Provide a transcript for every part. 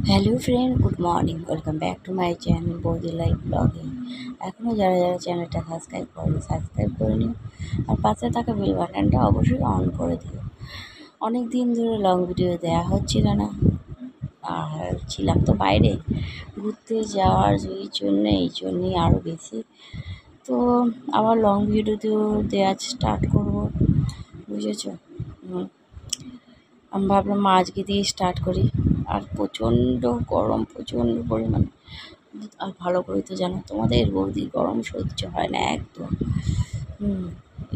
Hello friend, good morning. Welcome back to my channel বৌদি life blogging. এখনও যারা যারা চ্যানেলটা সাবস্ক্রাইব করে নিও, আর পাশে থাকা বেল বাটনটা অবশ্যই অন করে দিও। অনেক দিন ধরে লং ভিডিও দেওয়া হচ্ছিল না, আর ছিলাম তো বাইরে ঘুরতে যাওয়ার এই জন্যেই আরও বেশি। তো আবার লং ভিডিও দেওয়া স্টার্ট করবো, বুঝেছো? আমি ভাবলাম আজকে দিয়ে স্টার্ট করি। আর প্রচণ্ড গরম, প্রচণ্ড পরিমাণে। আর ভালো করে তো জানো, তোমাদের বৌদি গরম সহ্য হয় না একদম।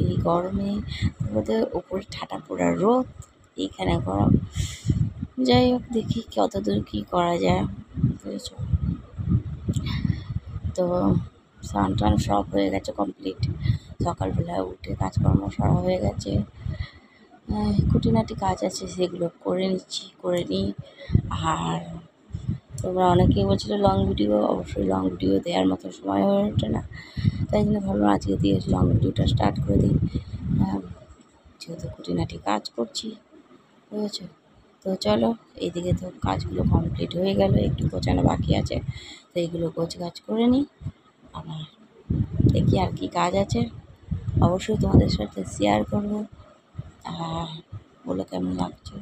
এই গরমে তোমাদের ওপরে ঠাটা পোড়া রোদ, এইখানে গরম। যাই হোক, দেখি কত দূর কী করা যায়, বুঝেছ? তো স্নান টান সব হয়ে গেছে কমপ্লিট। সকালবেলায় উঠে কাজকর্ম সারা হয়ে গেছে। খুঁটিনাটি কাজ আছে, সেগুলো করে নিই। আর তোমরা অনেকেই বলছিল লং ভিডিও, অবশ্যই লং ভিডিও দেওয়ার মতো সময় হয়ে ওঠে না, তাই জন্য ভাবলাম আজকে দিয়ে লং ভিডিওটা স্টার্ট করে দিই। যেহেতু খুঁটিনাটি কাজ করছি, বুঝেছো? তো চলো, এইদিকে তো কাজগুলো কমপ্লিট হয়ে গেল, একটু গোছানো বাকি আছে, তো এইগুলো গোছগাছ করে নিই। আবার দেখি আর কি কাজ আছে, অবশ্যই তোমাদের সাথে শেয়ার করবো। আর বলো কেমন লাগছে।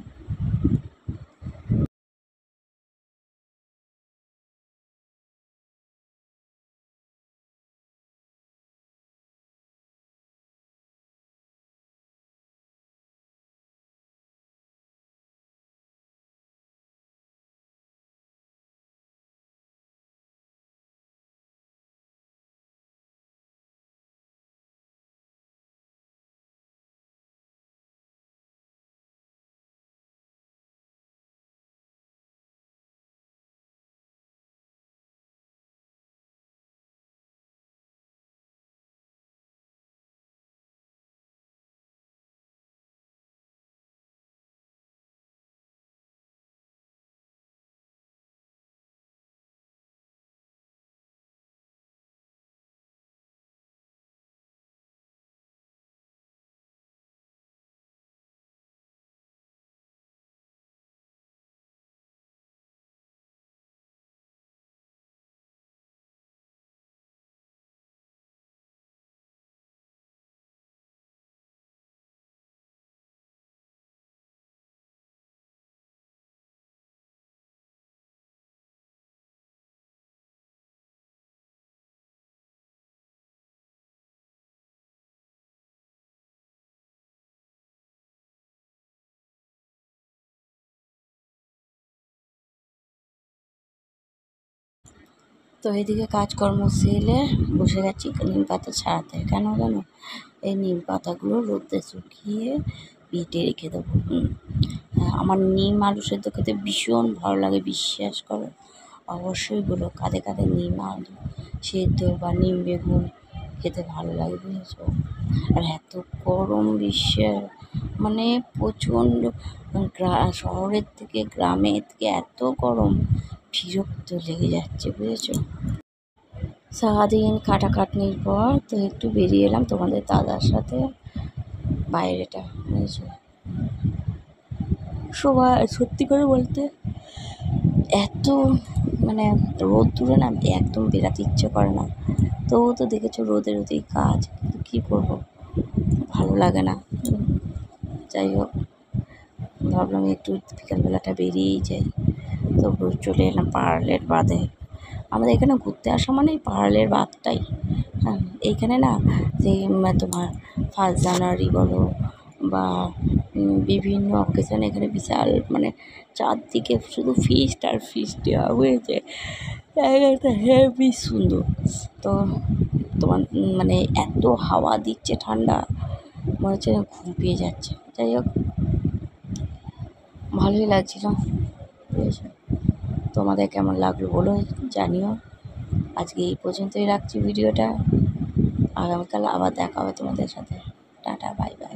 তো এইদিকে কাজকর্ম সেরে বসে গেছি নিম পাতা ছাড়াতে। কেন জানো? এই নিম পাতাগুলো রোদে শুকিয়ে বেটে রেখে দেবো। আমার নিম আলু সেদ্ধ খেতে ভীষণ ভালো লাগে, বিশ্বাস করো। অবশ্যই বলো কাদের কাদের নিম আলু সেদ্ধ বা নিম বেগুন খেতে ভালো লাগে, বুঝেছো? আর এত গরম, মানে প্রচণ্ড। শহরের থেকে গ্রামের থেকে এত গরম, বিরক্ত লেগে যাচ্ছে, বুঝেছো? সারাদিন খাটাখাটনির পর তো একটু বেরিয়ে এলাম তোমাদের দাদার সাথে বাইরেটা, বুঝেছো? সত্যি করে বলতে এত মানে রোদ্দুরে না একদম বেরাতে ইচ্ছে করে না। তবুও তো দেখেছো রোদেই কাজ, কিন্তু কী করবো, ভালো লাগে না। যাই হোক, ভাবলাম একটু বিকালবেলাটা বেরিয়েই যাই। তো চলে এলাম পার্লের বাঁধে। আমাদের এখানে ঘুরতে আসা মানেই পার্লের বাঁধটাই। হ্যাঁ, এইখানে না যে তোমার 1 জানুয়ারি বলো বা বিভিন্ন অকেশনে এখানে বিশাল মানে চারদিকে শুধু ফিস্ট আর ফিস্ট দেওয়া হয়েছে। জায়গাটা হেবি সুন্দর। তো তোমার মানে এত হাওয়া দিচ্ছে ঠান্ডা, মনে হচ্ছে ঘুম পেয়ে যাচ্ছে। যাই হোক, ভালোই লাগছিল, বুঝেছো? তোমাদের কেমন লাগলো বলো, জানিও। আজকে এই পর্যন্তই রাখছি ভিডিওটা। আগামীকাল আবার দেখা হবে তোমাদের সাথে। Tata, bye bye.